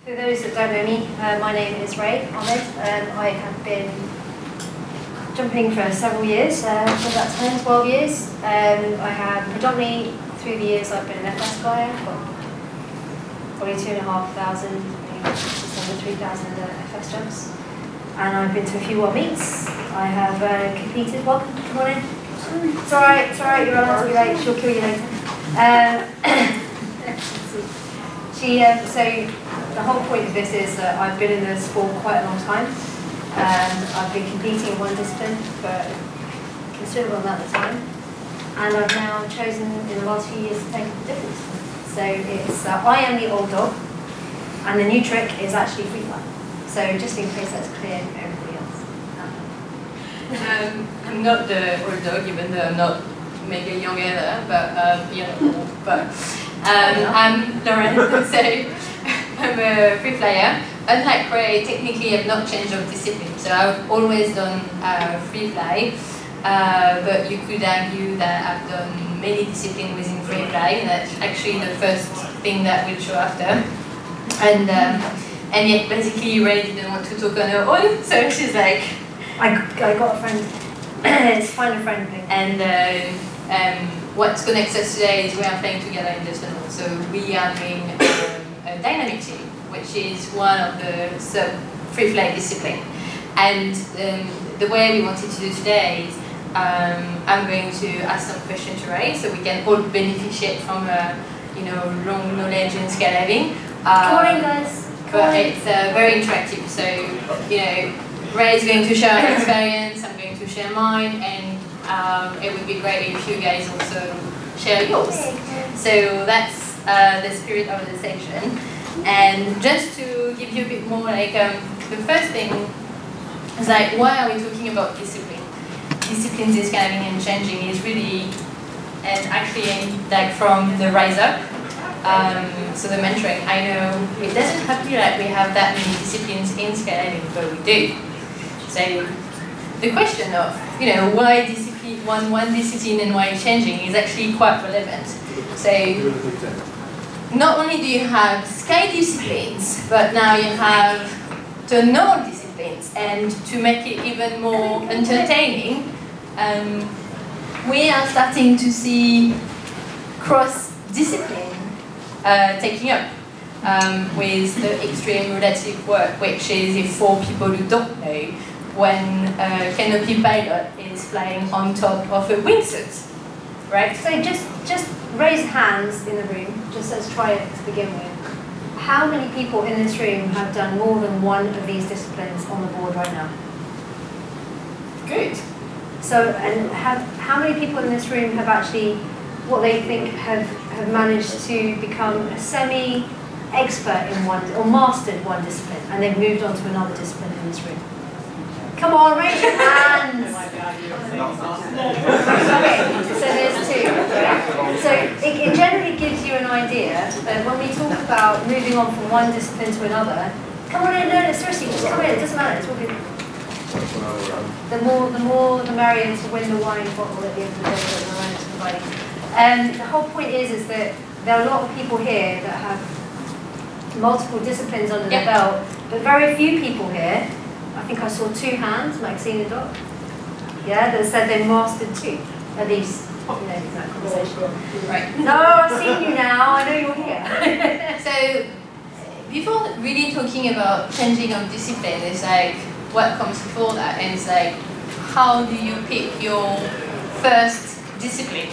For those that don't know me, my name is Rai Ahmed. I have been jumping for several years, for about 10, 12 years. I have predominantly, through the years, I've been an FS flyer, got probably 2,500, just under 3,000 FS jumps. And I've been to a few world meets. I have competed. Welcome, come on in. It's alright, you're allowed to be late, she'll kill you later. So the whole point of this is that I've been in the sport quite a long time. I've been competing in one discipline for a considerable amount of time. And I've now chosen in the last few years to take up the difference. So it's, I am the old dog, and the new trick is actually Freefly. So just in case that's clear to everybody else. I'm not the old dog, even though I'm not mega young either, but you know, I'm Lorene, so I'm a free flyer. Unlike Ray, technically I've not changed of discipline, so I've always done free fly, but you could argue that I've done many disciplines within free fly, and that's actually the first thing that we'll show after. And yet basically Ray didn't want to talk on her own, so she's like, I got a friend. It's find a friend thing. And what connects us today is we are playing together in this tunnel. So we are doing a dynamic team, which is one of the free fly discipline. And the way we wanted to do today is I'm going to ask some questions to Ray, so we can all beneficiate from long knowledge in skydiving. Come on in, guys. But it's very interactive. So Ray is going to share her experience, I'm going to share mine, and it would be great if you guys also share yours. So that's the spirit of the session. And just to give you a bit more, the first thing is why are we talking about discipline? Disciplines in skydiving and changing is really, and actually from the rise up. So the mentoring, I know it doesn't have to be like we have that many disciplines in skydiving, but we do. So the question of, why discipline, one discipline and why changing is actually quite relevant. So not only do you have sky disciplines, but now you have the node disciplines, and to make it even more entertaining, we are starting to see cross-discipline taking up with the extreme relative work, which is, if for people who don't know, when a canopy pilot is flying on top of a wingsuit, right? So just raise hands in the room, just let's try it to begin with. How many people in this room have done more than one of these disciplines on the board right now? Good. So, and how many people in this room have actually, what they think have managed to become a semi-expert in one, or mastered one discipline, and they've moved on to another discipline in this room? Come on, raise your hands! Okay, so there's two. Right? So it generally gives you an idea that when we talk about moving on from one discipline to another, come on in, no, seriously, just come in, it doesn't matter, it's all good. The more the merrier to win the wine bottle at the end of the day that Lorene is providing. The whole point is that there are a lot of people here that have multiple disciplines under their belt, but very few people here. I think I saw 2 hands, Maxine and Doc. Yeah, that said they mastered 2, at least, in that conversation. Right. No, I've seen you now, I know you're here. So, before really talking about changing of discipline, it's what comes before that, and it's how do you pick your first discipline?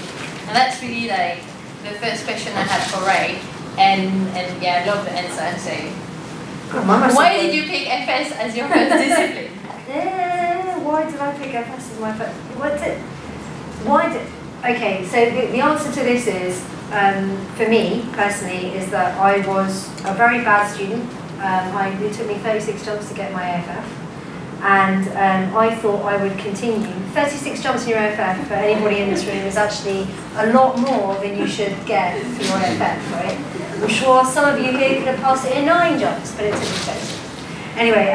And that's really the first question I had for Ray, and yeah, I love the answer. So, why did you pick FS as your first discipline? Why did I pick FS as my first? Okay, so the answer to this is, for me personally, is that I was a very bad student. It took me 36 jumps to get my AFF. And I thought I would continue. 36 jumps in your AFF for anybody in this room is actually a lot more than you should get for your AFF, right? I'm sure some of you here could have passed it in 9 jumps, but it took me 30. Anyway,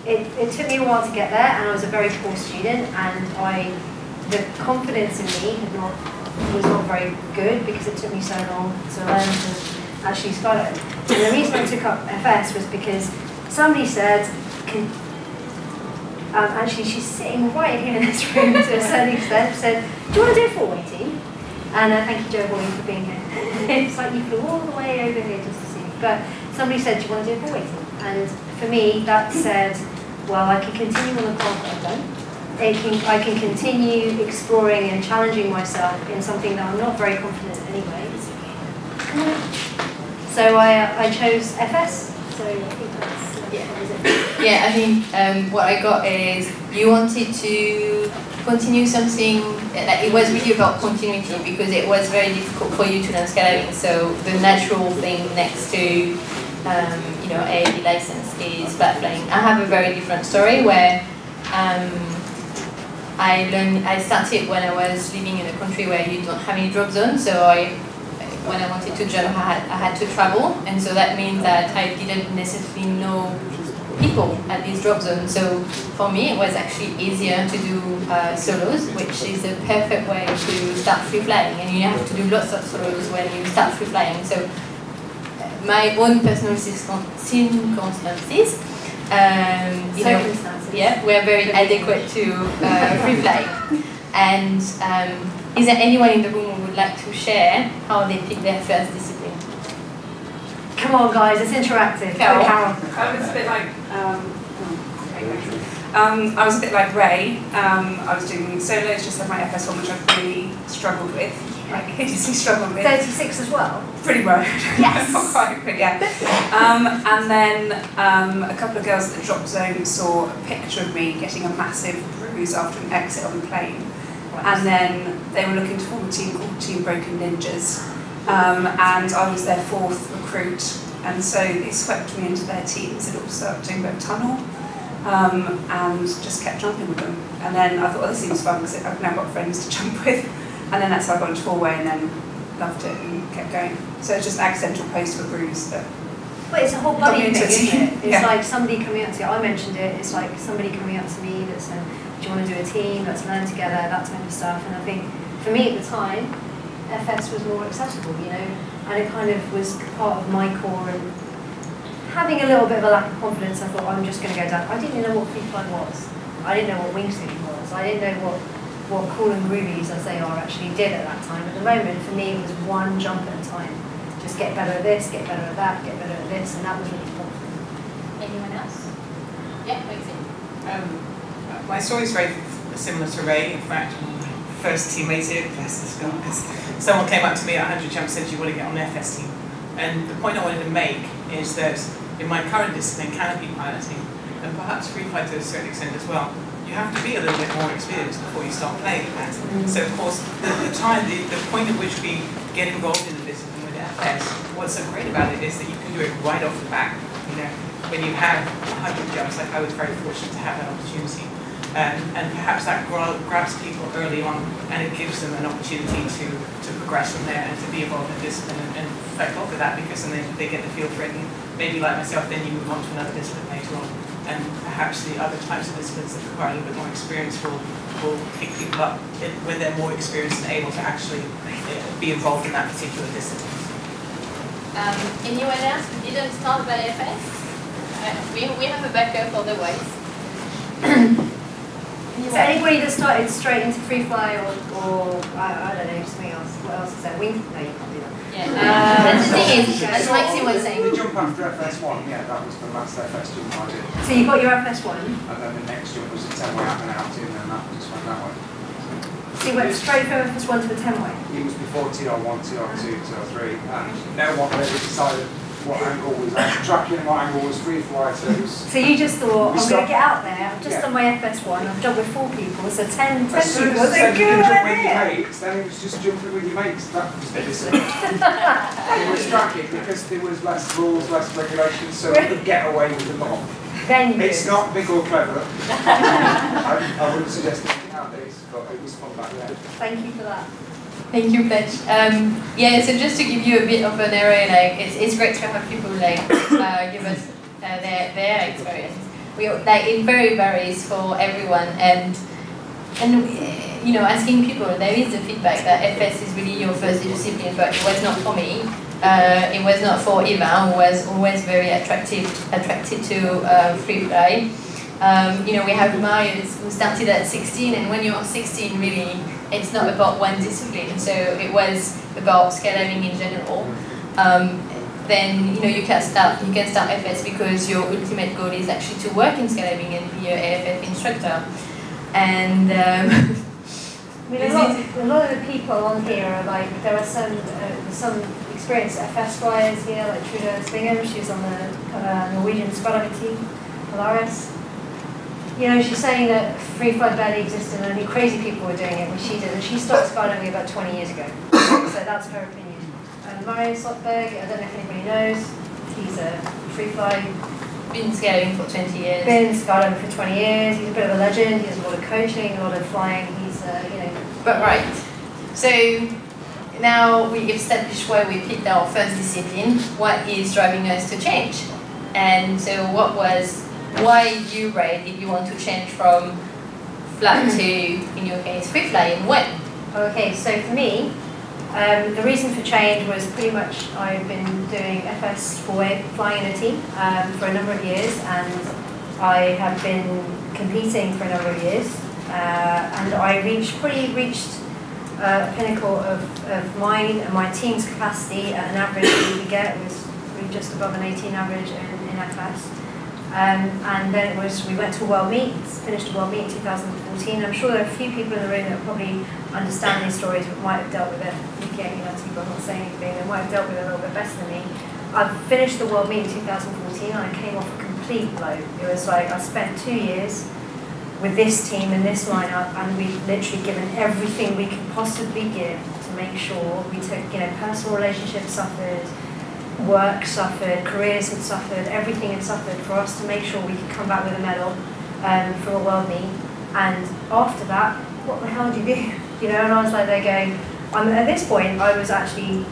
it took me a while to get there, and I was a very poor student, and the confidence in me was not very good because it took me so long to learn to actually skydiving. And the reason I took up FS was because somebody said, actually she's sitting right here in this room to a certain extent, said, do you want to do a 480? And thank you, Joe Hawley, for being here. It's like you flew all the way over here just to see me. But somebody said, do you want to do a 480? And for me, that said, well, I can continue on the path that I've done. I can continue exploring and challenging myself in something that I'm not very confident in anyways. So I chose FS. So I think that's it. Yeah, I think what I got is you wanted to continue something that it was really about continuity because it was very difficult for you to learn skydiving. So the natural thing next to you know, AAD license is flat flying. I have a very different story where I started when I was living in a country where you don't have any drop zone. So when I wanted to jump, I had to travel, and so that means that I didn't necessarily know people at these drop zones. So for me, it was actually easier to do solos, which is the perfect way to start free flying, and you have to do lots of solos when you start free flying. So my own personal circumstances, you know, yeah, were very adequate to free flying. And is there anyone in the room who would like to share how they pick their first discipline? Come on, guys, it's interactive. Carol. I was a bit like, I was a bit like Ray. I was doing solos, just like my FS1, which I really struggled with, like hideously struggled with. 36 as well? Pretty road. Yes. Not quite, but yeah. And then a couple of girls at the drop zone saw a picture of me getting a massive bruise after an exit on the plane. And then they were looking to form a team called Team Broken Ninjas. And I was their 4th recruit. And so they swept me into their teams. They'd all started doing a bit of tunnel. And just kept jumping with them. And then I thought, well, this seems fun because I've now got friends to jump with. And then that's how I got into 4-way and then loved it and kept going. So it's just accidental post of a bruise. But it's a whole body thing, isn't it? It's yeah. like somebody coming up to you. I mentioned it. It's like somebody coming up to me that said, do you want to do a team? Let's learn together, that type of stuff. And I think for me at the time, FS was more accessible, you know, and it kind of was part of my core. And having a little bit of a lack of confidence, I thought, I'm just going to go down. I didn't even know what Freefly was. I didn't know what wingsuiting was. I didn't know what cool and groovies, as they are, actually did at that time. At the moment, for me, it was one jump at a time. Just get better at this, get better at that, get better at this, and that was really important. Anyone else? Yeah, Maxine. My story is very similar to Ray. In fact, first teammate here, bless this guy, someone came up to me at 100 jumps and said, you want to get on the FS team. And the point I wanted to make is that in my current discipline, canopy piloting, and perhaps free fly to a certain extent as well, you have to be a little bit more experienced before you start playing with that. So of course, the point at which we get involved in the discipline with FS, what's so great about it is that you can do it right off the bat. You know, when you have 100 jumps, like I was very fortunate to have that opportunity. And perhaps that grabs people early on, and it gives them an opportunity to progress from there and to be involved in discipline and affect off of that, because then they get the feel for it, and maybe like myself, then you move on to another discipline later on, and perhaps the other types of disciplines that require a little bit more experience will pick people up when they're more experienced and able to actually be involved in that particular discipline. Anyone else who didn't start by FS? We have a backup otherwise. So anybody that started straight into Freefly or I don't know, something else. What else is there? Wing? No, you can't do that. Yeah. That's the thing is, as Maxine was saying. The jump after FS1, yeah, that was the last FS jump I did. So you got your FS1? And then the next jump was a 10-way out and out in, and that just went that way. So you went straight from FS1 to the 10-way? It was before TR1, TR2, TR3, and no one really decided what angle was tracking and what angle was Freefly to. So you just thought, I'm going to get out there, I've just done my FS1, I've jumped with 4 people, so 10 people, as soon was as a you good can jump with your idea. mates, then it was just jumping with your mates. That was the discipline. It was tracking because there was less rules, less regulations, so we could get away with a lot. Then you It's did. not big or clever. I wouldn't suggest it nowadays, but it was fun back then. Thank you for that. Thank you, Pledge. Yeah, so just to give you a bit of an array, like it's great to have people like give us their experience. It very varies for everyone, and you know, asking people, there is the feedback that FS is really your first discipline, but it was not for me. it was not for Eva, who was always very attracted to Freefly. You know, we have Marius who started at 16, and when you're 16, really, it's not about one discipline. So it was about skydiving in general. Then you know you can start FS because your ultimate goal is actually to work in skydiving and be an AFF instructor. And I mean, a lot of the people on here are like, there are some experienced FS flyers here, like Trude Svingham, she's on the Norwegian skydiving team, Polaris. You know, she's saying that Freefly barely existed and only crazy people were doing it when she did, and she started skydiving about 20 years ago. So that's her opinion. And Mario Slotberg, I don't know if anybody knows, he's a Freefly. Been skydiving for 20 years. Been skydiving for 20 years, he's a bit of a legend, he does a lot of coaching, a lot of flying, he's, you know. But right, so now we've established why we picked our first discipline, what is driving us to change. And so why you, Ray, did you want to change from flat to, in your case, Freefly, and when? Okay, so for me, the reason for change was pretty much I've been doing FS flying in a team for a number of years, and I have been competing for a number of years, and I reached a pinnacle of mine and my team's capacity at an average that we get was just above an 18 average in FS. And then we went to a world meet, finished a world meet in 2014. I'm sure there are a few people in the room that probably understand these stories but might have dealt with it. I'm not saying anything, they might have dealt with it a little bit better than me. I finished the world meet in 2014 and I came off a complete low. It was like I spent 2 years with this team and this lineup, and we've literally given everything we could possibly give to make sure we took, you know, personal relationships suffered, work suffered, careers had suffered, everything had suffered for us to make sure we could come back with a medal from a world meet. And after that, what the hell do you do? You know, and I was like, they're going, at this point, I was actually,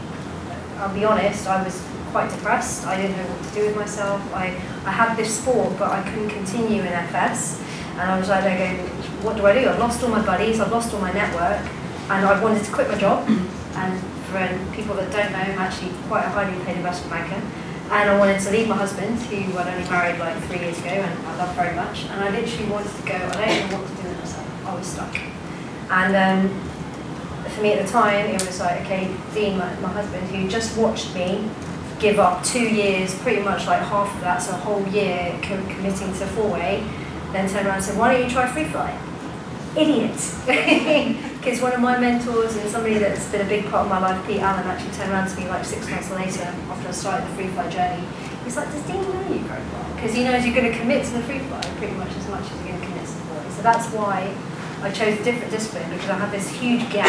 I'll be honest, I was quite depressed. I didn't know what to do with myself. I had this sport, but I couldn't continue in FS. And I was like, they're going, what do I do? I've lost all my buddies, I've lost all my network, and I wanted to quit my job. And for people that don't know, I'm actually quite a highly paid investment banker. And I wanted to leave my husband, who I'd only married like 3 years ago, and I love very much. And I literally wanted to go, I don't know what to do with myself. I was stuck. And for me at the time, it was like, okay, Dean, my husband, who just watched me give up 2 years, pretty much like half of that, so a whole year committing to four-way, then turned around and said, why don't you try Freefly? Idiot. Because one of my mentors and somebody that's been a big part of my life, Pete Allen, actually turned around to me like 6 months later after I started the Freefly journey. He's like, does Dean know you very well? Because he knows you're going to commit to the Freefly pretty much as much as you're going to commit to the four-way. So that's why I chose a different discipline, because I had this huge gap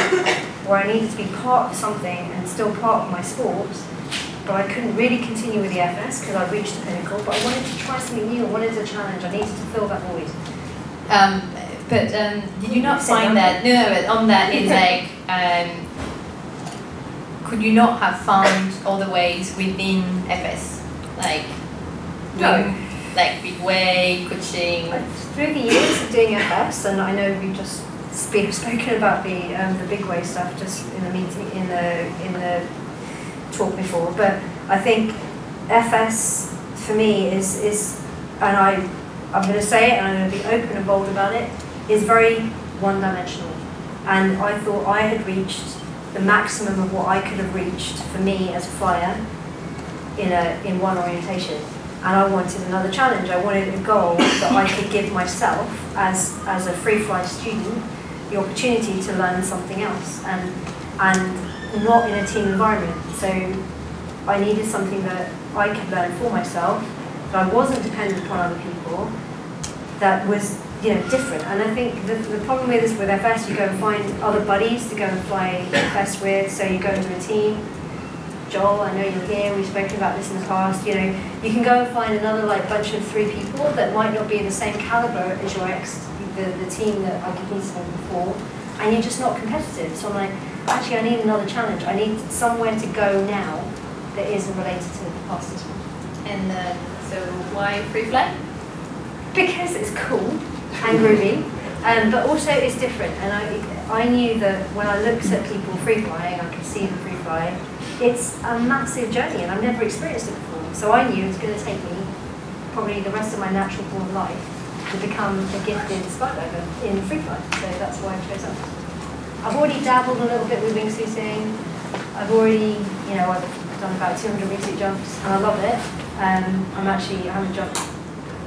where I needed to be part of something and still part of my sport, but I couldn't really continue with the FS because I reached the pinnacle, but I wanted to try something new, I wanted a challenge, I needed to fill that void. But did you not find that, no, but on that is like, could you not have found other ways within FS? Like, No. Like big way, coaching? Through the years of doing FS, and I know we've just spoken about the big way stuff just in the meeting, in the talk before, but I think FS for me is and I'm going to say it and I'm going to be open and bold about it, is very one-dimensional. And I thought I had reached the maximum of what I could have reached for me as a flyer in one orientation. And I wanted another challenge. I wanted a goal that I could give myself as a Freefly student, the opportunity to learn something else, and not in a team environment. So I needed something that I could learn for myself, that I wasn't dependent upon other people, that was, you know, different. And I think the problem with this with FS, you go and find other buddies to go and fly FS with, so you go into a team. Joel, I know you're here, we've spoken about this in the past, you know, you can go and find another like bunch of 3 people that might not be the same caliber as your the team that I competed with before, and you're just not competitive. So I'm like, actually I need another challenge, I need somewhere to go now that isn't related to the past one. And so why Freefly? Because it's cool and groovy, but also it's different, and I knew that when I looked at people free flying, I could see the free Freefly, it's a massive journey and I've never experienced it before. So I knew it was going to take me probably the rest of my natural born life to become a gifted skydiver in Freefly. So that's why I chose that. I've already dabbled a little bit with wingsuiting. I've already, I've done about 200 wingsuit jumps and I love it. I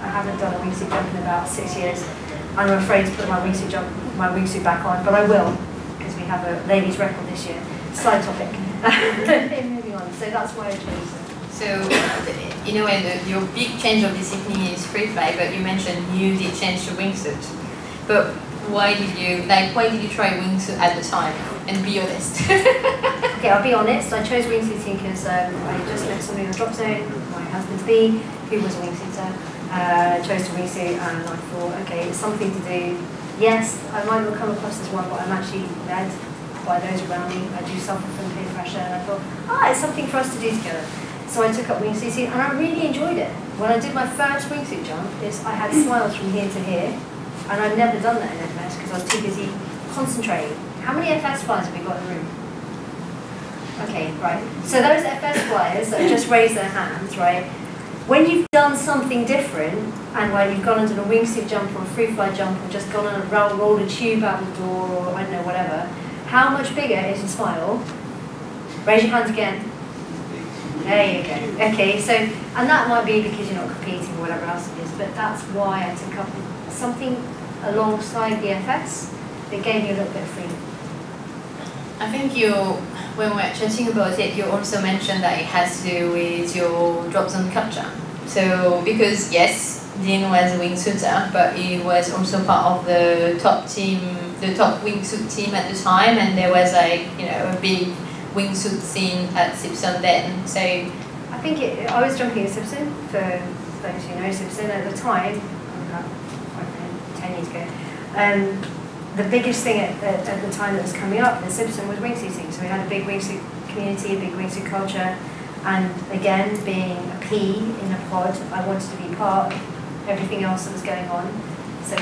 haven't done a wingsuit jump in about 6 years. I'm afraid to put my wingsuit back on, but I will, because we have a ladies' record this year. Side topic. Moving on. So that's why I chose it. So, in a way, your big change of discipline is Freefly, but you mentioned you did change to wingsuit. But why did you try wingsuit at the time? And be honest. Okay, I'll be honest. I chose wingsuiting because I just met somebody in the drop zone, my husband-to-be, who was a wingsuiter. Chose to wingsuit, and I thought, okay, it's something to do. Yes, I might not come across as one, but I'm actually led by those around me. I do suffer from peer pressure, and I thought, it's something for us to do together. So I took up wingsuiting, and I really enjoyed it. When I did my first wingsuit jump, I had smiles from here to here, and I've never done that in FS because I was too busy concentrating. How many FS flyers have we got in the room? Okay, right. So those FS flyers that just raised their hands, right? When you've done something different, and like you've gone and done a wingsuit jump or a Freefly jump, or just gone and rolled a tube out the door, or I don't know, whatever, how much bigger is your smile? Raise your hands again. There you go. Okay, so, and that might be because you're not competing or whatever else it is, but that's why I took up something alongside the FS that gave me a little bit of freedom. I think when we're chatting about it, you also mentioned that it has to do with your drop zone culture. So, because yes, Dean was a wingsuiter, but he was also part of the top team, the top wingsuit team at the time, and there was a big wingsuit scene at Simpson then. So, I think I was jumping at Simpson, for those who know Simpson at the time, 10 years ago. The biggest thing at the time that was coming up in Simpson was wingsuiting. So we had a big wingsuit community, a big wingsuit culture, and again, being a P in a pod, I wanted to be part of everything else that was going on. So,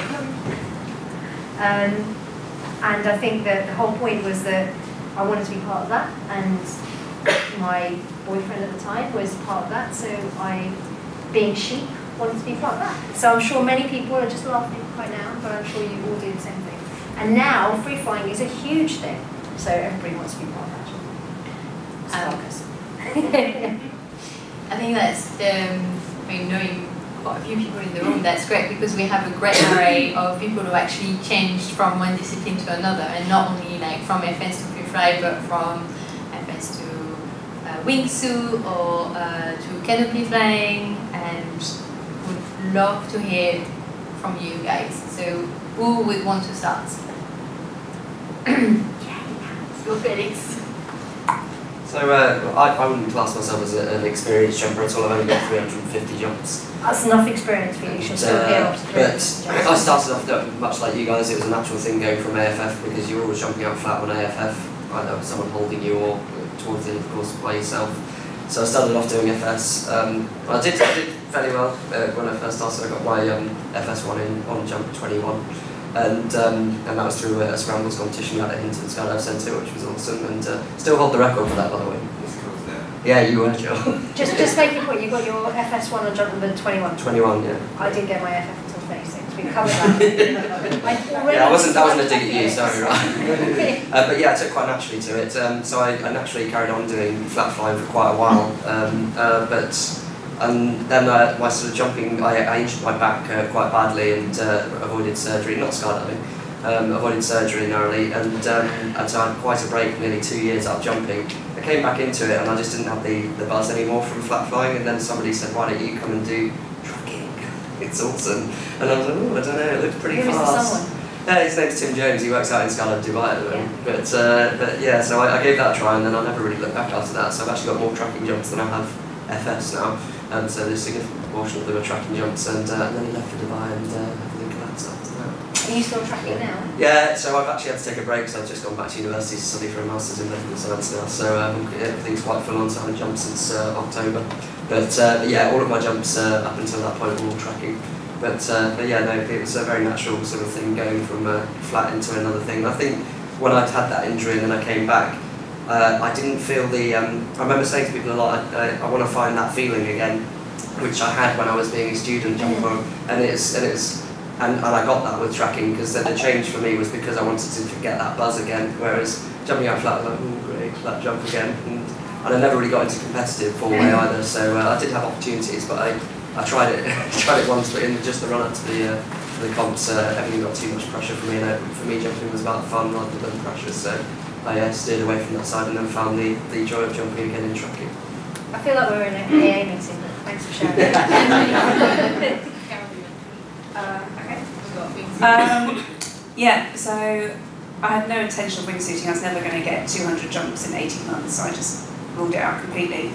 and I think that the whole point was that I wanted to be part of that, and my boyfriend at the time was part of that. So being sheep, wanted to be part of that. So I'm sure many people are just laughing right now, but I'm sure you all do the same thing. And now, free flying is a huge thing, so everybody wants to be part of that. I think that's knowing quite a few people in the room, that's great because we have a great array of people who actually changed from one discipline to another, and not only from FS to Freefly, but from FS to wingsuit or to canopy flying, and would love to hear from you guys. So who would want to start? Go Felix. So I wouldn't class myself as an experienced jumper at all. I've only got 350 jumps. That's enough experience for you. You should still be able to but I started off much like you guys. It was a natural thing going from AFF because you're always jumping out flat on AFF. Either someone holding you or towards the end of the course by yourself. So I started off doing FS. I did fairly well when I first started. I got my FS1 on jump 21. And that was through a scrambles competition at Hinton Skydive Centre, which was awesome, and still hold the record for that, by the way. Yeah, you were, Joe. Just make a point, you got your FS1 on jump number 21? 21, yeah. I didn't get my FF until 36, we covered that. That wasn't a dig at you, sorry, right. But yeah, I took quite naturally to it, so I naturally carried on doing flat flying for quite a while, and then my sort of jumping, I injured my back quite badly and avoided surgery, not skydiving, avoided surgery narrowly, and so I had quite a break, nearly 2 years out of jumping. I came back into it and I just didn't have the buzz anymore from flat flying, and then somebody said, why don't you come and do tracking? It's awesome. And I was like, oh, I don't know, it looked pretty fast. Yeah, his name's Tim Jones, he works out in Skydive Dubai at the moment. Yeah. But yeah, so I gave that a try, and then I never really looked back after that, so I've actually got more tracking jumps than I have FS now. And so there's a significant portion of them are tracking jumps, and then he left for Dubai and everything collapsed after that. Are you still tracking now? Yeah, so I've actually had to take a break, so I've just gone back to university to study for a Masters in Medical Science now, so everything's quite full on, so I haven't jumped since October. But yeah, all of my jumps up until that point were all tracking. But yeah, no, it was a very natural sort of thing going from flat into another thing. And I think when I'd had that injury and then I came back, I didn't feel the. I remember saying to people a lot, I want to find that feeling again, which I had when I was being a student jumper, and I got that with tracking, because the change for me was because I wanted to get that buzz again. Whereas jumping out flat, I was like, oh great, flat jump again, and I never really got into competitive four-way either. So I did have opportunities, but I tried it once, but in just the run up to the comps, everything got too much pressure for me, and for me jumping was about fun rather than pressure. So I steered away from that side and then found the joy of jumping again in tracking. I feel like we're in an AA meeting, but thanks for sharing. Yeah, so I had no intention of wingsuiting. I was never going to get 200 jumps in 18 months, so I just ruled it out completely.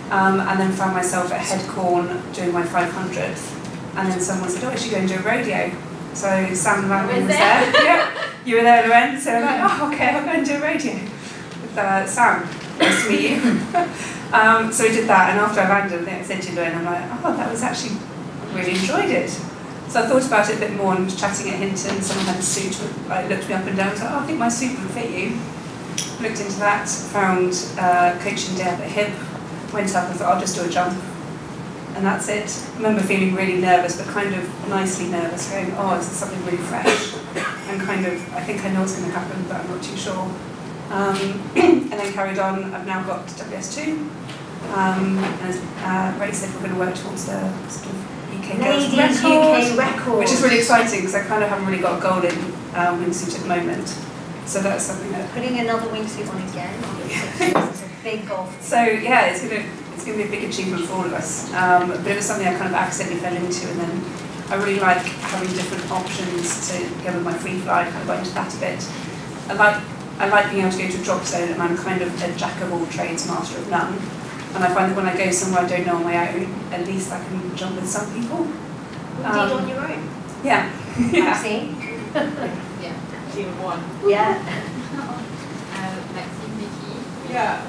And then found myself at Headcorn doing my 500th, and then someone said, oh, I should go and do a rodeo. So Sam Van was there. Yeah, you were there, Lorene, so I'm like, oh, okay, I'll go and do a rodeo with Sam. Nice to meet you. So we did that, and after I landed, I think I said to Lorene, I'm like, oh, that was actually, I really enjoyed it. So I thought about it a bit more, and was chatting at Hinton, someone had a suit, looked me up and down, I was like, oh, I think my suit would fit you. Looked into that, found coaching day up at Hip, went up and thought, I'll just do a jump. And that's it. I remember feeling really nervous, but kind of nicely nervous, going, oh, this is something really fresh. And kind of, I think I know what's going to happen, but I'm not too sure. And then carried on. I've now got WS2. As Ray said, we're going to work towards the sort of UK Ladies UK record. Which is really exciting, because I kind of haven't really got a goal in wingsuit at the moment. So that's something that... Putting another wingsuit on again. It's a big goal. So yeah, it's going to be a big achievement for all of us. But it was something I kind of accidentally fell into, and then I really like having different options to go with my Freefly. Kind of got into that a bit. I like being able to go to a drop zone, and I'm kind of a jack of all trades, master of none. And I find that when I go somewhere I don't know on my own, at least I can jump with some people. Indeed, on your own. Yeah. See? Yeah. Team of one. Yeah. Maxime, Vicky. Yeah.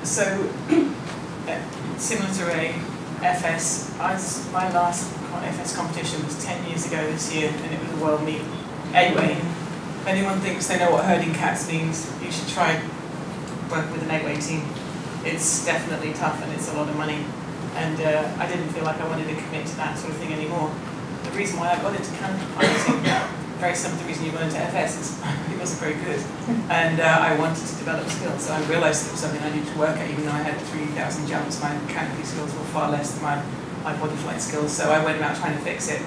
So, similar to Ray, FS, my last FS competition was 10 years ago this year, and it was a world meet. Anyway, if anyone thinks they know what herding cats means, you should try work with an eggway team. It's definitely tough, and it's a lot of money. And I didn't feel like I wanted to commit to that sort of thing anymore. The reason why I got into canopy piloting, very similar to the reason you got into FS, is it wasn't very good. And I wanted to develop skills, so I realised it was something I needed to work at. Even though I had 3,000 jumps, my canopy skills were far less than my body flight skills. So I went about trying to fix it,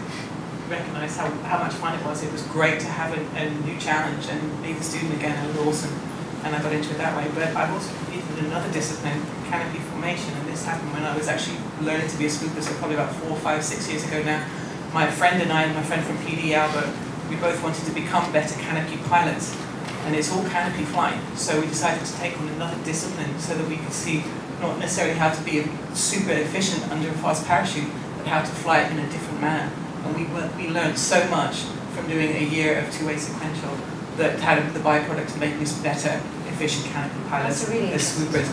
recognised how much fun it was. It was great to have a new challenge and be the student again. It was awesome. And I got into it that way. But I've also needed another discipline, canopy formation, and this happened when I was actually learning to be a swooper, so probably about 4, 5, 6 years ago now. My friend and I, my friend from PD, Albert, we both wanted to become better canopy pilots, and it's all canopy flight. So we decided to take on another discipline so that we could see not necessarily how to be super efficient under a fast parachute, but how to fly it in a different manner. And we learned so much from doing a year of two-way sequential that had the byproduct of making us better, efficient canopy pilots really as swoopers.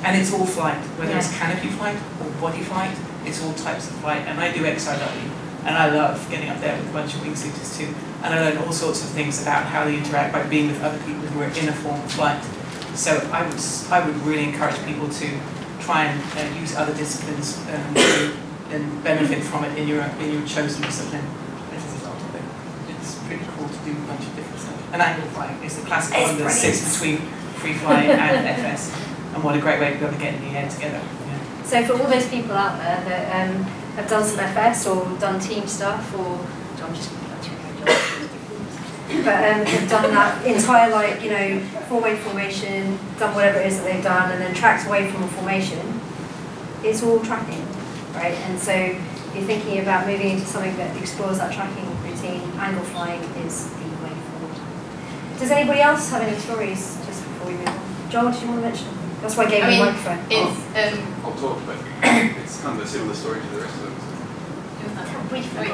And it's all flight, whether it's canopy flight or body flight, it's all types of flight. And I do XRW, and I love getting up there with a bunch of wingsuiters too. And I learned all sorts of things about how they interact by being with other people who are in a form of flight. So I would really encourage people to try and use other disciplines and benefit from it in your chosen discipline. It's pretty cool to do a bunch of different stuff. And angle flying is the classic one that sits between Freefly and FS. And what a great way to be able to get in the air together. Yeah. So for all those people out there that have done some FS or done team stuff, or I'm just but have done that entire, like, you know, four-way formation, done whatever it is that they've done, and then tracked away from a formation, it's all tracking, right? And so you're thinking about moving into something that explores that tracking routine. Angle flying is the way forward. Does anybody else have any stories just before we move on? Joel, do you want to mention? That's why I gave you a microphone. I'll talk, but it's kind of a similar story to the rest of them. Briefly,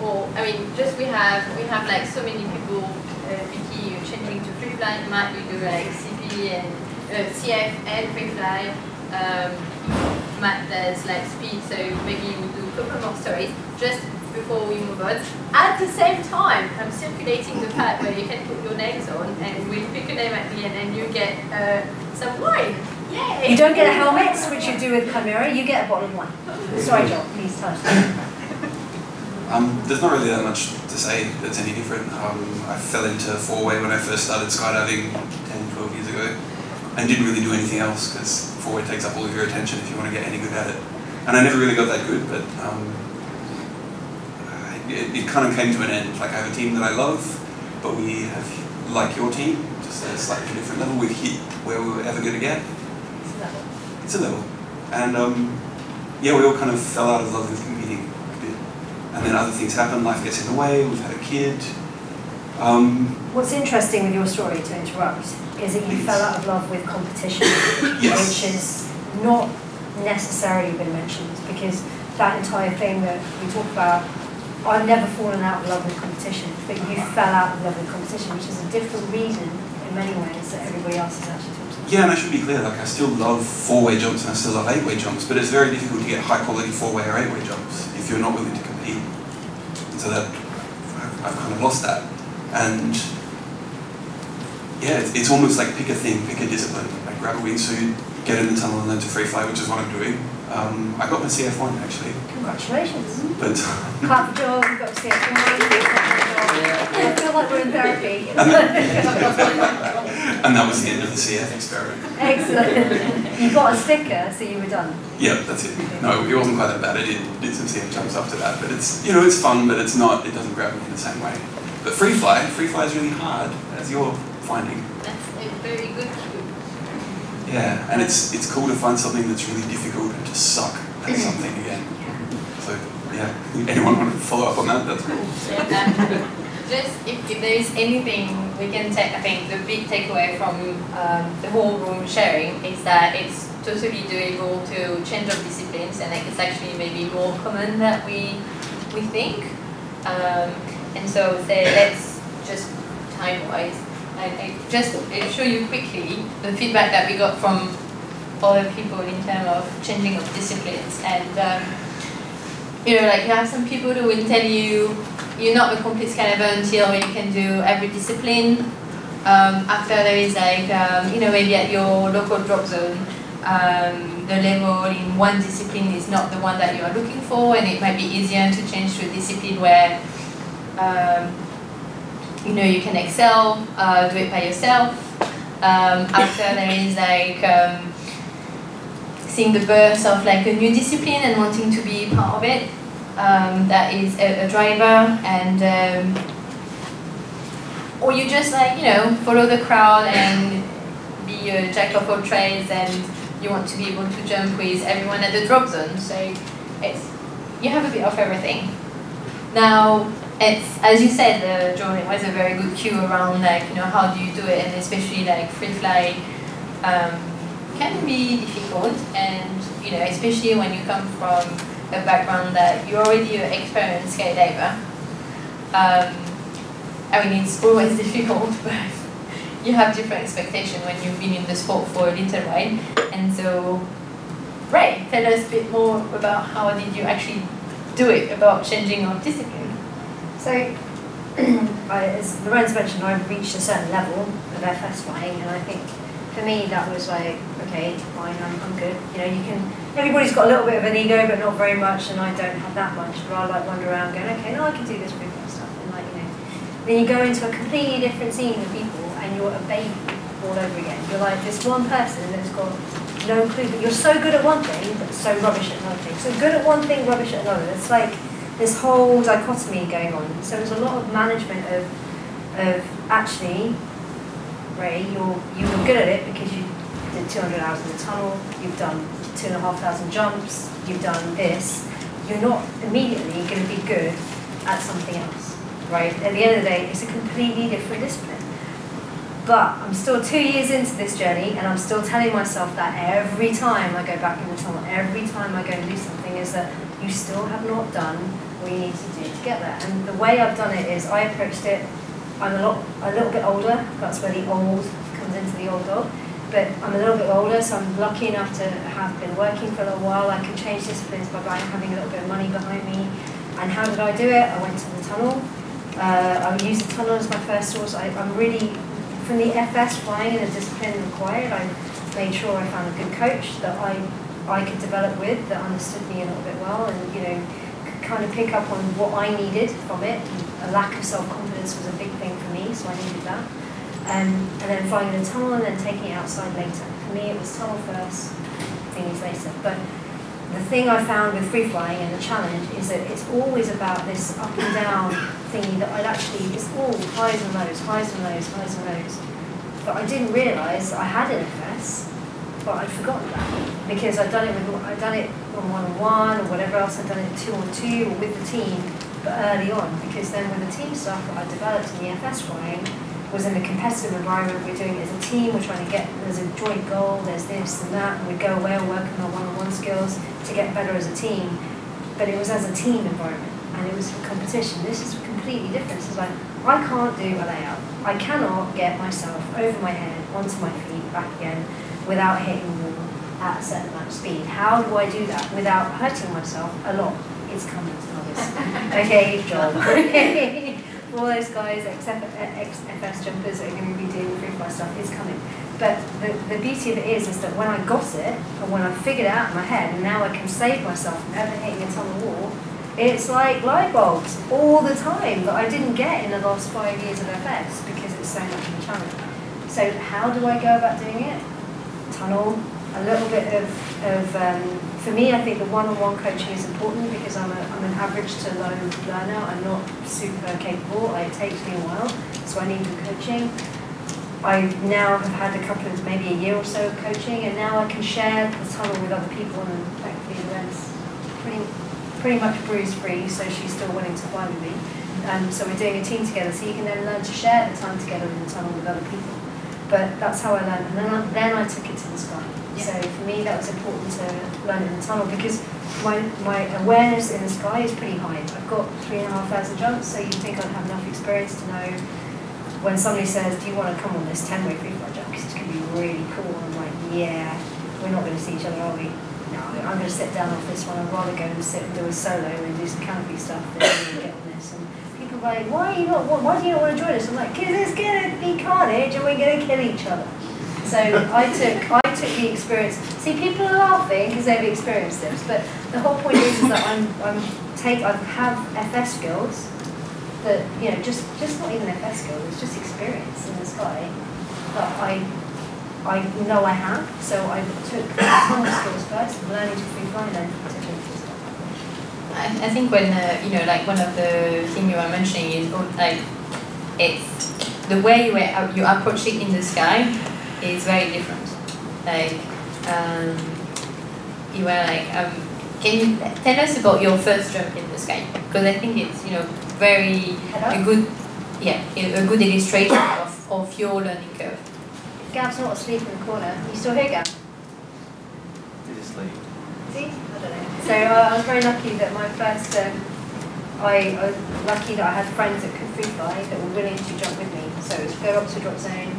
Or I mean, just we have like so many people. Vicky, you're changing to Freefly. Matt, you do like CP and CF and Freefly. Matt does like speed, so maybe we'll do a couple more stories just before we move on. At the same time, I'm circulating the pad where you can put your names on, and we'll pick crocodile at the end and you get some wine. Yay! You don't get a helmet, which you do with Chimera, you get a bottle of wine. Sorry, Joel, please tell us. There's not really that much to say that's any different. I fell into four-way when I first started skydiving 10, 12 years ago, and didn't really do anything else because four-way takes up all of your attention if you want to get any good at it. And I never really got that good, but it kind of came to an end. Like, I have a team that I love, but we have, like your team, just at a slightly different level. We've hit where we were ever going to get. It's a level. And yeah, we all kind of fell out of love with competing a bit. And then other things happen, life gets in the way, we've had a kid. What's interesting with your story, to interrupt, is that you fell out of love with competition, Yes. which has not necessarily been mentioned, because that entire thing that we talk about, I've never fallen out of love with competition, but you fell out of love with competition, which is a different reason in many ways that everybody else is actually talking about. Yeah, and I should be clear, like I still love four-way jumps and I still love eight-way jumps, but it's very difficult to get high-quality four-way or eight-way jumps if you're not willing to compete. And so that, I've kind of lost that. And yeah, it's almost like pick a thing, pick a discipline. Like grab a wingsuit, get in the tunnel and learn to freefly, which is what I'm doing. I got my CF1 actually. Congratulations. But Clap for Joel, we've got to see it. I feel like we're in therapy. and that was the end of the CF experiment. Excellent. You got a sticker, so you were done. Yeah, that's it. No, it wasn't quite that bad. I did some CF jumps after that, but it's, you know, it's fun, but it's not, it doesn't grab me in the same way. But freefly is really hard, as you're finding. That's a very good cue. Yeah, and it's cool to find something that's really difficult and to suck at something again. So yeah, anyone want to follow up on that? That's cool. Yeah, just if there is anything we can take, I think the big takeaway from the whole room sharing is that it's totally doable to change of disciplines, and it's actually maybe more common than we think. And so let's just time-wise, I'll show you quickly the feedback that we got from other people in terms of changing of disciplines. And you know, like you have some people who will tell you you're not a complete skydiver until you can do every discipline. After there is like, you know, maybe at your local drop zone, the level in one discipline is not the one that you are looking for, and it might be easier to change to a discipline where you know, you can excel, do it by yourself. After there is like seeing the birth of like a new discipline and wanting to be part of it. That is a driver, and or you just like, you know, follow the crowd and be a jack of all trades, and you want to be able to jump with everyone at the drop zone. So it's, you have a bit of everything. Now, it's, as you said, John, it was a very good cue around like, you know, how do you do it, and especially like freefly can be difficult, and you know, especially when you come from a background that you're already an experienced skydiver. I mean, it's always difficult, but you have different expectations when you've been in the sport for a little while. And so, Ray, tell us a bit more about how did you actually do it, about changing of discipline. So, as Lorene's mentioned, I reached a certain level of FS flying, and I think for me that was like, okay, fine, I'm good. You know, you can. Everybody's got a little bit of an ego, but not very much, and I don't have that much. But I like wander around going, okay, no, I can do this freefly stuff, and like, you know. Then you go into a completely different scene of people, and you're a baby all over again. You're like this one person that's got no clue, but you're so good at one thing, but so rubbish at another thing. So good at one thing, rubbish at another. It's like this whole dichotomy going on. So there's a lot of management of actually, Ray, you were good at it because you did 200 hours in the tunnel, you've done 2,500 jumps, you've done this. You're not immediately going to be good at something else, right? At the end of the day, it's a completely different discipline. But I'm still 2 years into this journey, and I'm still telling myself that every time I go back in the tunnel, every time I go and do something, is that you still have not done what you need to do to get there. And the way I've done it is I approached it, I'm a little bit older, that's where the old comes into the old dog, but I'm a little bit older, so I'm lucky enough to have been working for a little while. I can change disciplines by having a little bit of money behind me. And how did I do it? I went to the tunnel. I would use the tunnel as my first source. I'm really from the FS flying and the discipline required, I made sure I found a good coach that I could develop with, that understood me a little bit well, and could kind of pick up on what I needed from it. A lack of self-confidence was a big thing for me, so I needed that. And then flying in the tunnel and then taking it outside later. For me, it was tunnel first, thingies later. But the thing I found with free flying and the challenge is that it's always about this up and down thingy that it's all highs and lows, highs and lows, highs and lows. But I didn't realise I had an FS, but I'd forgotten that because I'd done it on one-on-one or whatever else. I'd done it 2-on-2 or with the team, but early on, because then with the team stuff that I developed in the FS flying was in a competitive environment. We're doing it as a team. We're trying to there's a joint goal. There's this and that, and we go away and work on our one-on-one skills to get better as a team. But it was as a team environment, and it was for competition. This is completely different. It's like I can't do a layout. I cannot get myself over my head, onto my feet, back again, without hitting the wall at a certain amount of speed. How do I do that without hurting myself a lot? It's coming to novice. Okay, John. All those guys, ex-FS jumpers that are going to be doing freefly stuff is coming. But the beauty of it is that when I got it, and when I figured it out in my head, and now I can save myself from ever hitting a tunnel wall, it's like light bulbs all the time that I didn't get in the last 5 years of FS because it's so much of a challenge. So how do I go about doing it? Tunnel, a little bit of for me, I think the one-on-one coaching is important because I'm an average to low learner. I'm not super capable. It takes me a while, so I need good coaching. I now have had a couple of, maybe a year or so of coaching, and now I can share the tunnel with other people, and thankfully Lorene's pretty much bruise-free, so she's still willing to fly with me. So we're doing a team together, so you can then learn to share the time together in the tunnel with other people. But that's how I learned, and then I took it to the sky. Yeah. So for me, that was important to learn in the tunnel because my awareness in the sky is pretty high. I've got 3,500 jumps, so you'd think I'd have enough experience to know when somebody says, do you want to come on this 10-way freefly jump, because it's going to be really cool. I'm like, yeah, we're not going to see each other, are we? No, I'm going to sit down off this one. I'd rather go and sit and do a solo and do some canopy stuff than really get on this. And people are like, why do you not want to join us? I'm like, because it's going to be carnage and we're going to kill each other. So I took the experience. See, people are laughing because they've experienced this, but the whole point is that I have FS skills that, just not even FS skills, it's just experience in the sky that I know I have. So I took some skills first, learning to free fly, and then to jump to stuff. I think when like one of the things you were mentioning is like it's the way you approach it in the sky is very different. Like you were like, can you tell us about your first jump in the sky? Because I think it's a good illustration of your learning curve. Gab's not asleep in the corner. You still here, Gab? Did you sleep? See? I don't know. So I was very lucky that my first, I was lucky that I had friends that could free fly that were willing to jump with me. So it was go up to drop zone.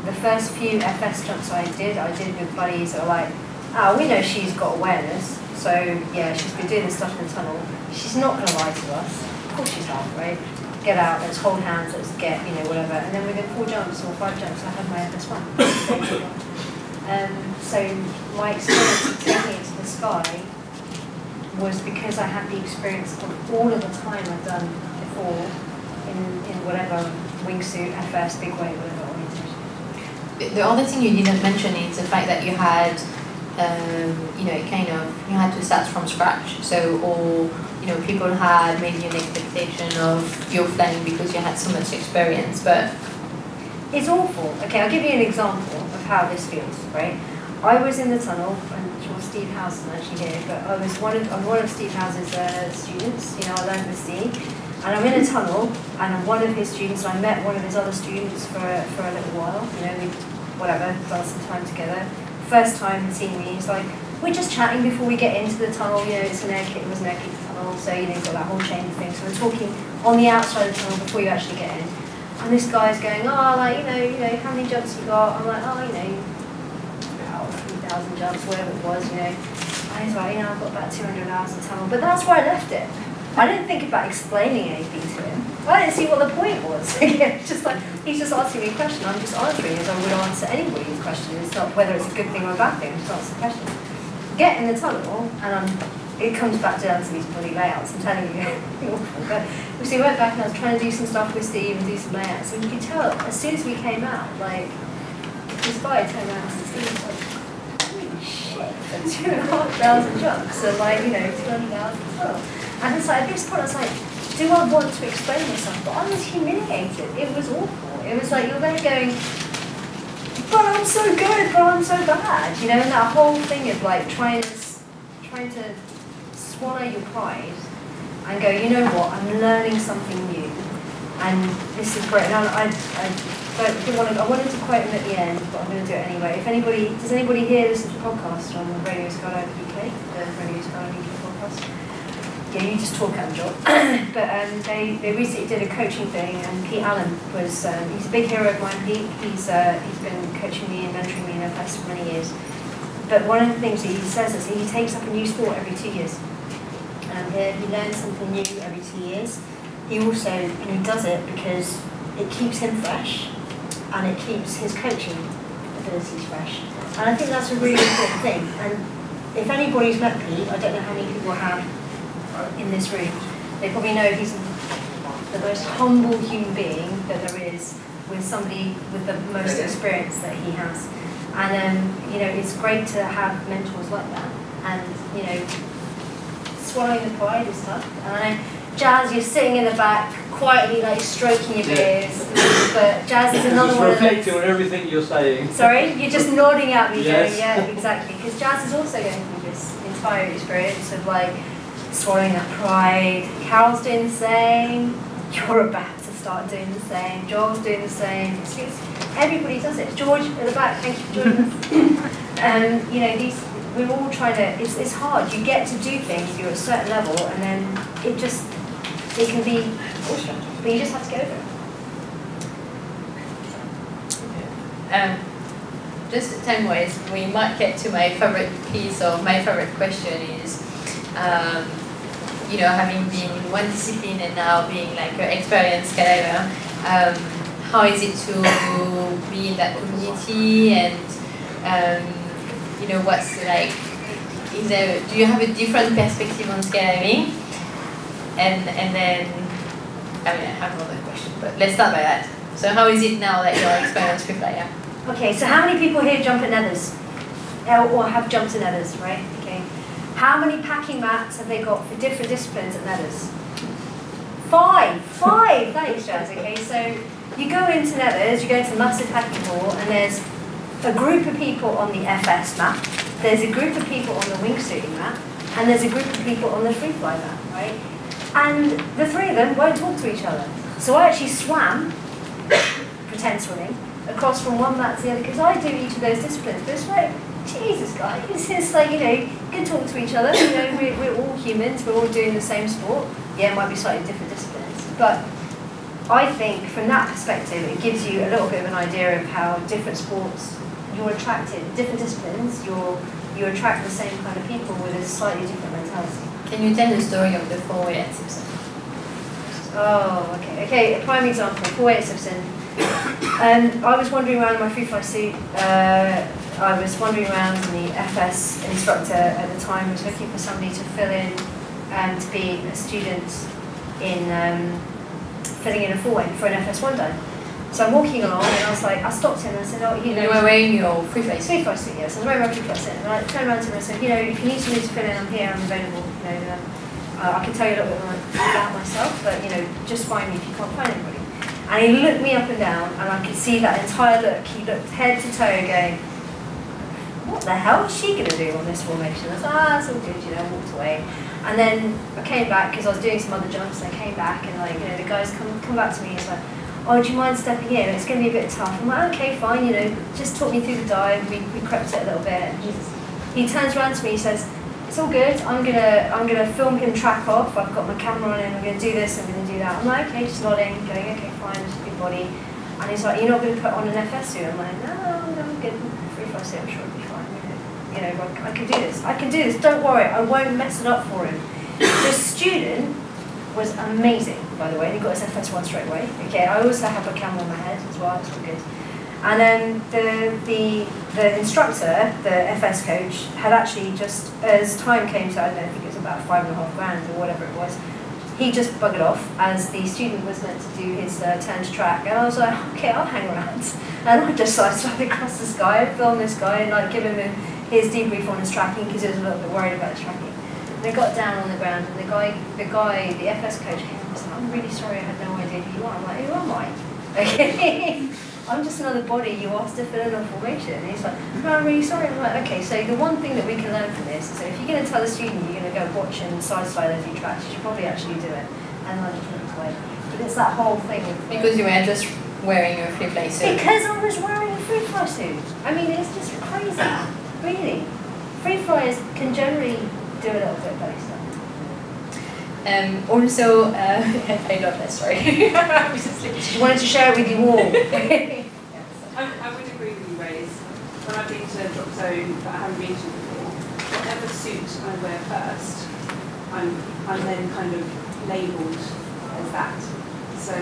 The first few FS jumps I did with buddies that were like, oh, we know she's got awareness. So yeah, she's been doing this stuff in the tunnel. She's not going to lie to us. Of course she's not, right? Get out, let's hold hands, let's get, whatever. And then within 4 jumps or 5 jumps, I had my FS1. So my experience of taking it to the sky was because I had the experience of all of the time I've done before in whatever wingsuit, FS, big wave, whatever orientation. The other thing you didn't mention is the fact that you had, you had to start from scratch. So all people had maybe an expectation of your flying because you had so much experience, but it's awful. Okay, I'll give you an example of how this feels, right? I was in the tunnel, I'm sure Steve House is actually here, but I'm one of Steve House's students. I learned with Steve, and I'm in a tunnel, and I'm one of his students. I met one of his other students for a little while. We got some time together. First time seeing me, he's like, we're just chatting before we get into the tunnel. It was an air kick tunnel, so you've got that whole chain of things. So we're talking on the outside of the tunnel before you actually get in. And this guy's going, how many jumps you got? I'm like, about 3,000 jumps, whatever it was, And he's like, I've got about 200 hours in the tunnel. But that's where I left it. I didn't think about explaining anything to him. I didn't see what the point was. It's just like, he's just asking me a question, I'm just answering as I would answer anybody's question. It's not whether it's a good thing or a bad thing, I'm just answering the question. Get in the tunnel, and it comes back down to these bloody layouts, I'm telling you. But we went back and I was trying to do some stuff with Steve and do some layouts, and you could tell, as soon as we came out, like, this guy turned around and Steve was like, holy shit, 2,500 jumps, so like, 200,000 as well. And it's like, at this point I was like, do I want to explain myself? But I was humiliated. It was awful. It was like, you're there going, but I'm so good, but I'm so bad. And that whole thing of like trying to swallow your pride and go, you know what, I'm learning something new. And this is great. And I wanted to quote him at the end, but I'm going to do it anyway. Does anybody here listen to the podcast on Radio Skydive UK, the Radio Skydive UK podcast? Yeah, you just talk at the job. But they recently did a coaching thing, and Pete Allen was, he's a big hero of mine. He's been coaching me and mentoring me in FS for many years. But one of the things that he says is he takes up a new sport every 2 years. He learns something new every 2 years. He also, and he does it because it keeps him fresh, and it keeps his coaching abilities fresh. And I think that's a really important thing. And if anybody's met Pete, I don't know how many people have in this room, they probably know he's the most humble human being that there is, with somebody with the most experience that he has. And it's great to have mentors like that. And swallowing the pride is tough. And I know, Jazz, you're sitting in the back, quietly like stroking your beers. But Jazz is another one of those. Reflecting on everything you're saying. Sorry, you're just nodding at me, yes. going, yeah, exactly. Because Jazz is also going through this entire experience of like swallowing that pride. Carol's doing the same. You're about to start doing the same. Joel's doing the same. Everybody does it. George at the back, thank you for joining us. We're all trying to. It's hard. You get to do things. You're at a certain level, and then it can be bullshit. But you just have to go over it. Just 10 ways. We might get to my favorite piece, or my favorite question is. Having been in one discipline and now being like an experienced skydiver, how is it to be in that community, and what's like, do you have a different perspective on skydiving? And then, I have another question, but let's start by that. So how is it now that you're an experienced freeflyer? Okay, so how many people here jump at nethers? Or have jumped at nethers, right? Okay. How many packing mats have they got for different disciplines at nethers? 5! Thanks, Jazz. Okay, so you go into nethers, you go into a massive packing hall, and there's a group of people on the FS mat, there's a group of people on the wingsuiting mat, and there's a group of people on the freefly mat, right? And the three of them won't talk to each other. So I actually swam, pretend swimming, across from one mat to the other, because I do each of those disciplines. But it's like, Jesus, guys, it's like, you can talk to each other. We're all humans, we're all doing the same sport. Yeah, it might be slightly different disciplines. But I think from that perspective, it gives you a little bit of an idea of how different sports, you're attracted, different disciplines, you attract the same kind of people with a slightly different mentality. Can you tell the story of the 4-way at Simpson? Oh, okay. Okay, a prime example, 4-way at Simpson. I was wandering around in my freefly suit. I was wandering around, and the FS instructor at the time was looking for somebody to fill in and to be a student in filling in a 4-way for an FS1 dive. So I'm walking along, and I was like, I stopped him and I said, oh, you were wearing your freefly suit? Freefly suit, yes. I was wearing my freefly suit. And I turned around to him and I said, if you need somebody to fill in, I'm here, I'm available. I can tell you a little bit about myself, but just find me if you can't find anybody. And he looked me up and down, and I could see that entire look. He looked head to toe going, what the hell is she going to do on this formation? I was like, that's all good, walked away. And then I came back, because I was doing some other jumps, and I came back, and the guys come back to me, and it's like, oh, do you mind stepping in? It's going to be a bit tough. I'm like, okay, fine, just talk me through the dive. We crept it a little bit. And he turns around to me, he says, it's all good, I'm gonna film him track off, I've got my camera on him, I'm going to do this, I'm going to do that. I'm like, okay, just nodding, going, okay, fine, just a good body. And he's like, you're not going to put on an FS suit? I'm like, no, I'm good, freefly suit, I'm sure it'll be fine. I can do this, don't worry, I won't mess it up for him. The student was amazing, by the way, and he got his FS1 straight away. Okay, I also have a camera on my head as well, it's all good. And then the instructor, the FS coach, had actually just, as time came to, I don't know, I think it was about $5,500 or whatever it was, he just buggered off as the student was meant to do his turn to track. And I was like, okay, I'll hang around. And I just started across the sky, film this guy, and like give him his debrief on his tracking because he was a little bit worried about his tracking. And they got down on the ground, and the FS coach came and said, I'm really sorry, I had no idea who you are. I'm like, who am I? Okay. I'm just another body you asked to fill in a formation. And he's like, no, I'm really sorry. I'm like, okay, so the one thing that we can learn from this is that if you're going to tell a student you're going to go watch and side slide as you track, you should probably actually do it and learn it from this way. But it's that whole thing. Because you were just wearing a Freefly suit. Because I was wearing a Freefly suit. I mean, it's just crazy, really. Freeflyers can generally do a little bit better stuff. Also, I love that story. She wanted to share it with you all. I would agree with you, Ray. When I've been to a drop zone that I haven't been to before, whatever suit I wear first, I'm then kind of labelled as that. So,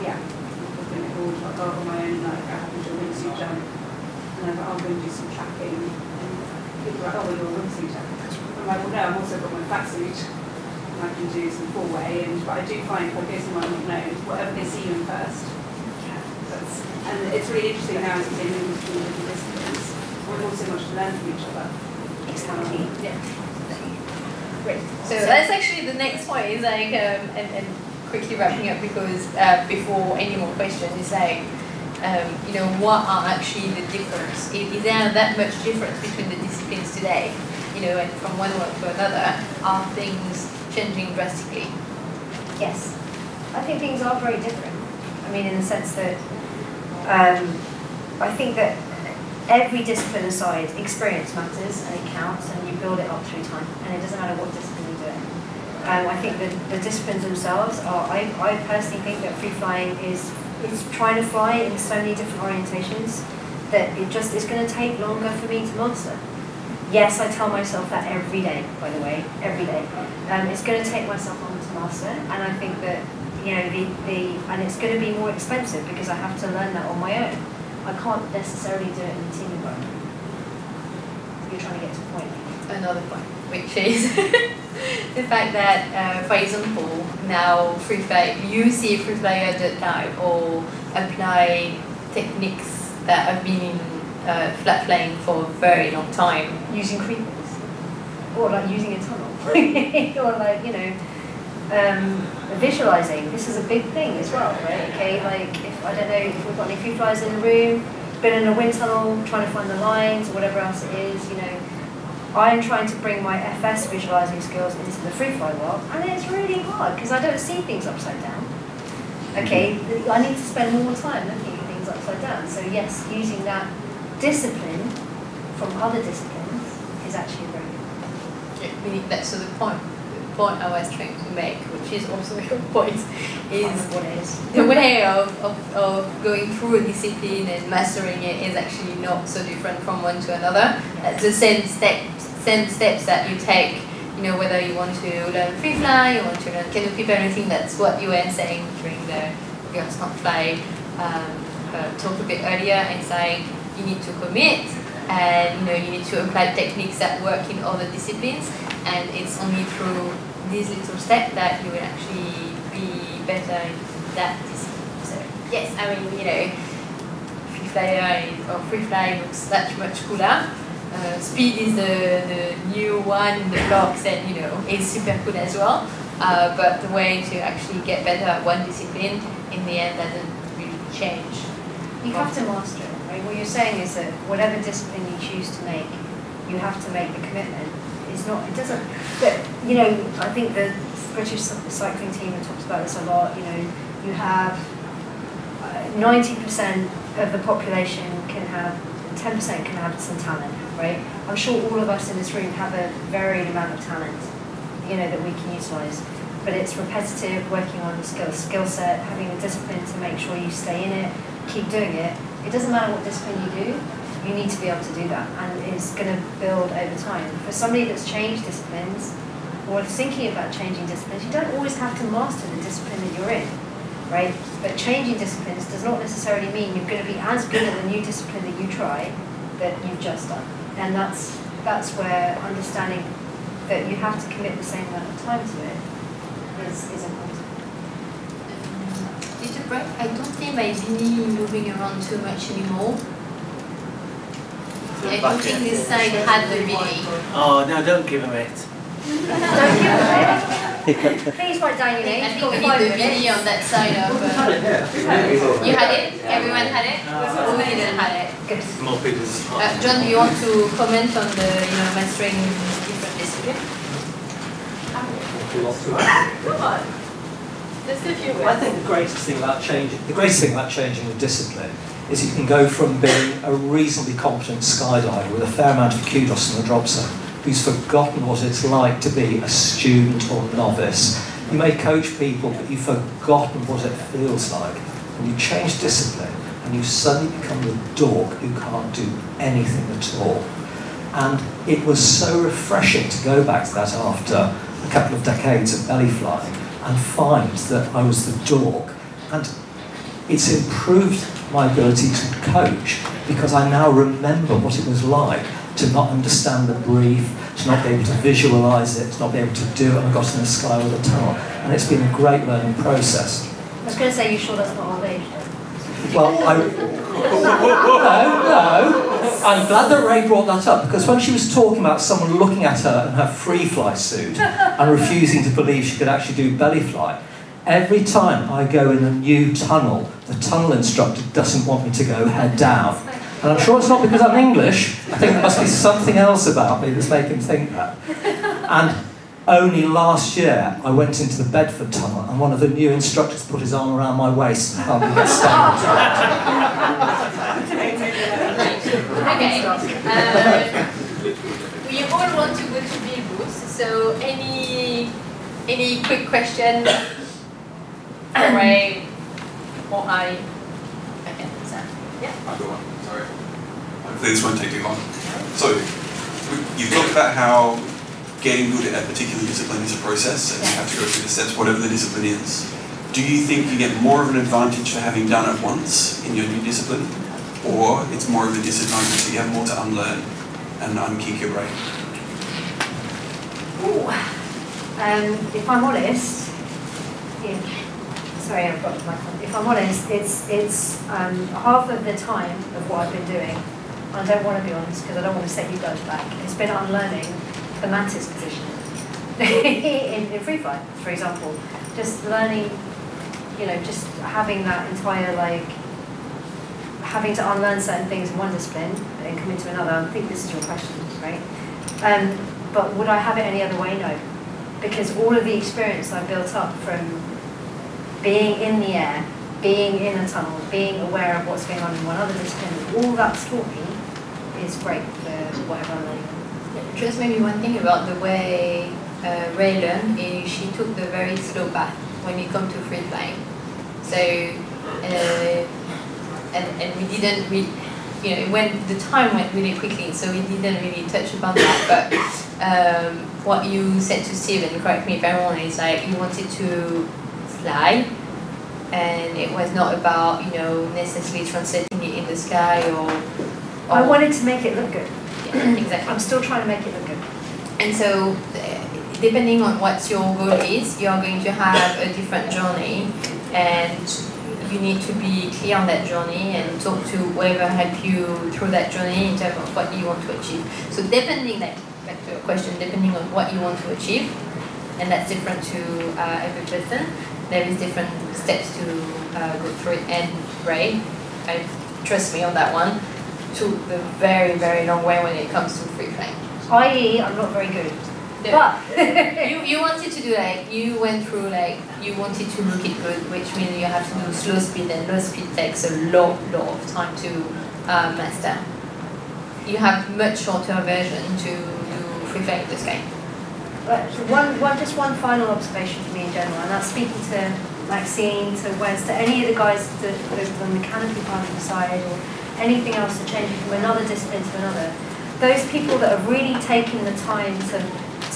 yeah, I've been called like on my own, like I happen to a wingsuit jump, and I'm like, I'm going to do some tracking, and people are like, oh, well, you're a wingsuit jump. I'm like, well, no, I've also got my fat suit. I can do some four-way, but I do find if I go somewhere I'm not known, whatever they see you in first. And it's really interesting now as they move between different disciplines. We've all so much to learn from each other. Exactly. Yeah. Great. So that's actually the next point. Is like and quickly wrapping up because before any more questions, it's like you know, what are actually the difference? Is there that much difference between the disciplines today? You know, and from one to another, are things changing drastically? Yes, I think things are very different. I mean, in the sense that I think that every discipline aside, experience matters and it counts, and you build it up through time, and it doesn't matter what discipline you do it. I think that the disciplines themselves are. I personally think that free flying is trying to fly in so many different orientations that it just is going to take longer for me to master. Yes, I tell myself that every day, by the way, every day. It's going to take myself longer to master, and I think that, you know, and it's going to be more expensive because I have to learn that on my own. I can't necessarily do it in a team environment. You're trying to get to a point. Another point, which is the fact that, for example, now Freefly, you see freeflyer.live or apply techniques that have been in flat flying for a very long time. Using creepers, or like using a tunnel, or like, you know, visualizing. This is a big thing as well, right? Okay, like if I don't know if we've got any free flyers in the room, been in a wind tunnel, trying to find the lines or whatever else it is, you know, I'm trying to bring my FS visualizing skills into the free fly world, and it's really hard because I don't see things upside down. Okay, I need to spend more time looking at things upside down. So yes, using that discipline from other disciplines is actually very good. Yeah, that's so the point I was trying to make, which is also your point, is what it is. The way of going through a discipline and mastering it is actually not so different from one to another. Yeah. The same steps that you take, you know, whether you want to learn free fly, you want to learn canopy parenting, that's what you were saying during the Girls Can't Fly talk a bit earlier, and saying you need to commit, and you know, you need to apply techniques that work in other disciplines, and it's only through these little steps that you will actually be better in that discipline. So yes, I mean, you know, free flyer or free fly looks much cooler. Speed is the new one in the blocks, and you know, it's super cool as well. But the way to actually get better at one discipline in the end doesn't really change. You have to master it, right? What you're saying is that whatever discipline you choose to make, you have to make the commitment. It's not, it doesn't, but you know, I think the British cycling team have talked about this a lot. You know, you have 90% of the population can have, 10% can have some talent, right? I'm sure all of us in this room have a varied amount of talent, you know, that we can utilise. But it's repetitive, working on the skill set, having the discipline to make sure you stay in it, keep doing it. It doesn't matter what discipline you do, you need to be able to do that, and it's going to build over time. For somebody that's changed disciplines, or thinking about changing disciplines, you don't always have to master the discipline that you're in, right? But changing disciplines does not necessarily mean you're going to be as good at the new discipline that you try that you've just done. And that's where understanding that you have to commit the same amount of time to it is important. Little break. I don't think my beanie moving around too much anymore. I don't think this side had the beanie. Oh no, don't give him it. Don't give it. Please write down your name. I think we need the beanie on that side of. You had it? Everyone had it? Who didn't have it? Good. More people. John, do you want to comment on the mastering different disciplines? Come on. Just a few words. I think the greatest thing about changing the discipline is you can go from being a reasonably competent skydiver with a fair amount of kudos in the drop zone, who's forgotten what it's like to be a student or novice. You may coach people, but you've forgotten what it feels like. And you change discipline, and you suddenly become the dork who can't do anything at all. And it was so refreshing to go back to that after a couple of decades of belly flying and find that I was the dork. And it's improved my ability to coach because I now remember what it was like to not understand the brief, to not be able to visualise it, to not be able to do it, and I got in the sky all the time. And it's been a great learning process. I was going to say, you sure that's not old age? Well, no. I'm glad that Ray brought that up, because when she was talking about someone looking at her in her Freefly suit and refusing to believe she could actually do belly fly, every time I go in a new tunnel, the tunnel instructor doesn't want me to go head down. And I'm sure it's not because I'm English. I think there must be something else about me that's making him think that. And only last year, I went into the Bedford tunnel, and one of the new instructors put his arm around my waist and helped me get started. Okay. We all want to go to Bill booths, so any quick question for Ray or I? Okay, so yeah. I've got one, sorry. Hopefully this won't take too long. So, you've talked about how getting good at a particular discipline is a process, and you have to go through the steps, whatever the discipline is. Do you think you get more of an advantage for having done it once in your new discipline, or it's more of a disadvantage so you have more to unlearn and unkink your brain? Ooh. If I'm honest, sorry, I've got my phone. If I'm honest, it's half of the time of what I've been doing. I don't want to be honest because I don't want to set you guys back. It's been unlearning the mantis position in Freefly, for example. Just learning, just having that entire, having to unlearn certain things in one discipline and come into another. I think this is your question, right? But would I have it any other way? No. Because all of the experience I've built up from being in the air, being in a tunnel, being aware of what's going on in one other discipline, all that taught me is great for whatever I'm learning. Just maybe one thing about the way Ray learned is she took the very slow path when you come to free flying. So, and we didn't really, the time went really quickly, so we didn't really touch upon that. But what you said to Steve, and correct me if I'm wrong, is you wanted to fly, and it was not about necessarily translating it in the sky or I wanted to make it look good. Yeah, exactly. I'm still trying to make it look good. And so, depending on what your goal is, you're going to have a different journey, and you need to be clear on that journey and talk to whoever help you through that journey in terms of what you want to achieve. So depending, back to your question, depending on what you want to achieve, and that's different to every person, there is different steps to go through it. And Ray, trust me on that one, took the very, very long way when it comes to free flying. I.e., I'm not very good. But you wanted to do you went through you wanted to look it good, which means you have to do slow speed, and low speed takes a lot of time to master. You have much shorter version to do free flying in the sky. Just one final observation for me in general, and that's speaking to Maxine, to Wes, to any of the guys that on the canopy climbing side, or anything else to change from another discipline to another. Those people that are really taking the time to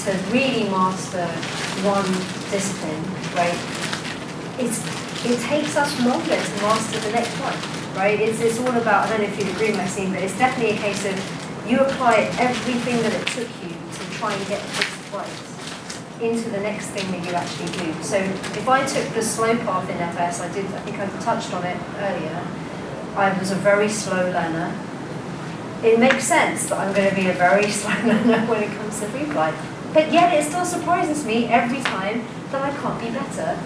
to really master one discipline, right, it takes us longer to master the next one, right? It's all about, I don't know if you'd agree, Maxine, but it's definitely a case of you apply everything that it took you to try and get this right into the next thing that you actually do. So if I took the slow path in FS, I think I touched on it earlier, I was a very slow learner. It makes sense that I'm going to be a very slow learner when it comes to Freefly. But yet it still surprises me every time that I can't be better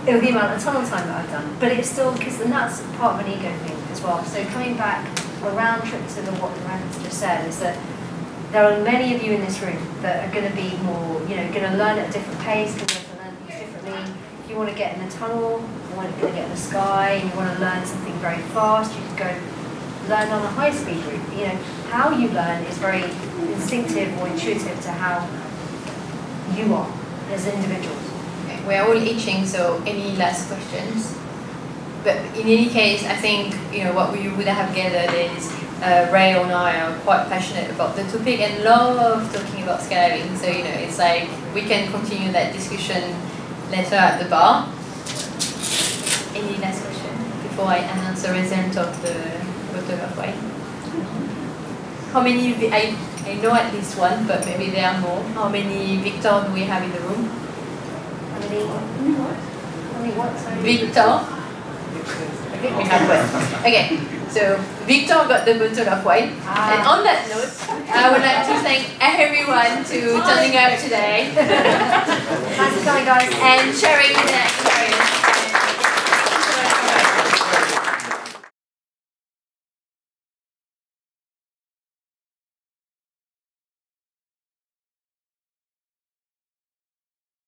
with the amount of tunnel time that I've done. But it's still, because and that's part of an ego thing as well. So coming back, a round trip to what Lorene just said is that there are many of you in this room that are going to be more, going to learn at a different pace, going to learn things differently. If you want to get in the tunnel, you want to get in the sky, and you want to learn something very fast, you can go learn on a high-speed route. How you learn is very instinctive or intuitive to how you are as individuals. Okay, we're all itching, so any last questions? But in any case, I think what we would have gathered is Ray and I are quite passionate about the topic and love talking about skydiving. So it's like we can continue that discussion later at the bar. Any last question before I announce the result of the bottle of wine? How many? I know at least one, but maybe there are more. How many Victor do we have in the room? How many what? How many what? Sorry. Victor. We have one. Okay, so Victor got the bottle of wine. And on that note, I would like to thank everyone to turning up today Thanks for coming, guys. and sharing